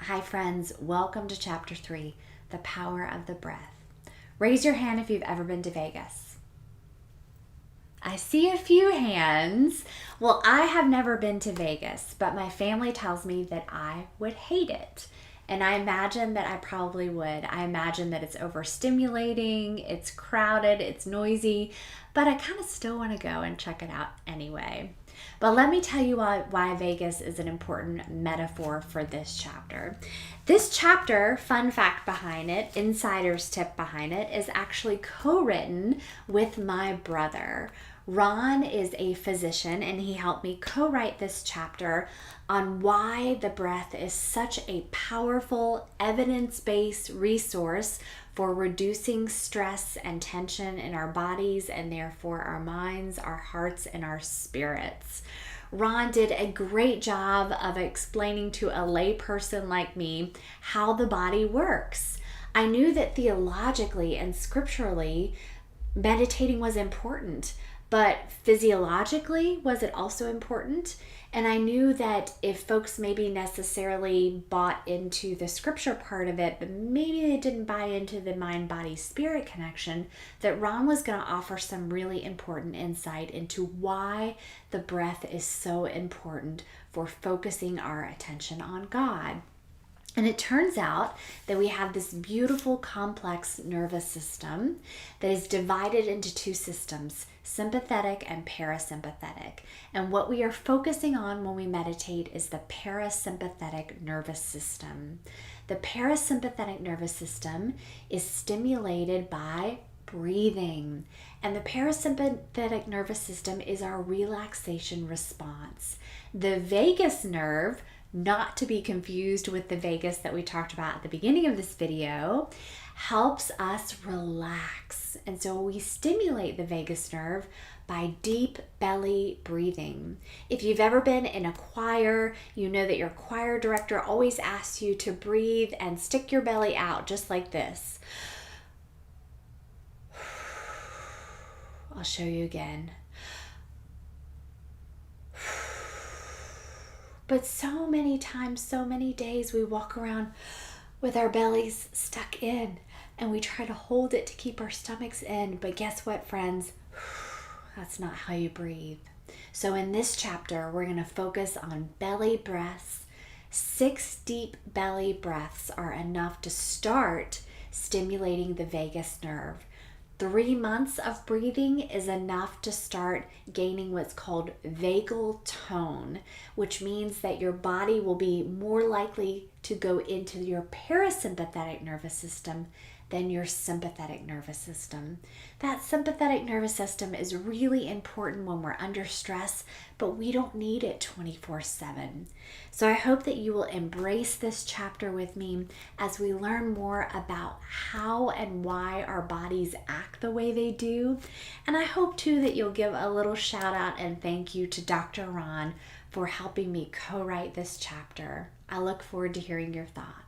Hi friends, welcome to chapter 3, the power of the breath. Raise your hand if you've ever been to Vegas. I see a few hands. Well, I have never been to Vegas, but my family tells me that I would hate it. And I imagine that I probably would. I imagine that it's overstimulating, it's crowded, it's noisy, but I kind of still want to go and check it out anyway. But let me tell you why Vegas is an important metaphor for this chapter. This chapter, fun fact behind it, insider's tip behind it, is actually co-written with my brother. Ron is a physician and he helped me co-write this chapter on why the breath is such a powerful, evidence-based resource for reducing stress and tension in our bodies and therefore our minds, our hearts, and our spirits. Ron did a great job of explaining to a lay person like me how the body works. I knew that theologically and scripturally, meditating was important, but physiologically, was it also important? And I knew that if folks maybe necessarily bought into the scripture part of it, but maybe they didn't buy into the mind-body-spirit connection, that Ron was going to offer some really important insight into why the breath is so important for focusing our attention on God. And it turns out that we have this beautiful, complex nervous system that is divided into two systems, sympathetic and parasympathetic. And what we are focusing on when we meditate is the parasympathetic nervous system. The parasympathetic nervous system is stimulated by breathing. And the parasympathetic nervous system is our relaxation response. The vagus nerve, not to be confused with the vagus that we talked about at the beginning of this video, helps us relax. And so we stimulate the vagus nerve by deep belly breathing. If you've ever been in a choir, you know that your choir director always asks you to breathe and stick your belly out just like this. I'll show you again. But so many times, so many days, we walk around with our bellies stuck in and we try to hold it to keep our stomachs in. But guess what, friends? That's not how you breathe. So in this chapter, we're going to focus on belly breaths. 6 deep belly breaths are enough to start stimulating the vagus nerve. 3 months of breathing is enough to start gaining what's called vagal tone, which means that your body will be more likely to go into your parasympathetic nervous system than your sympathetic nervous system. That sympathetic nervous system is really important when we're under stress, but we don't need it 24/7. So I hope that you will embrace this chapter with me as we learn more about how and why our bodies act the way they do. And I hope too that you'll give a little shout out and thank you to Dr. Ron for helping me co-write this chapter. I look forward to hearing your thoughts.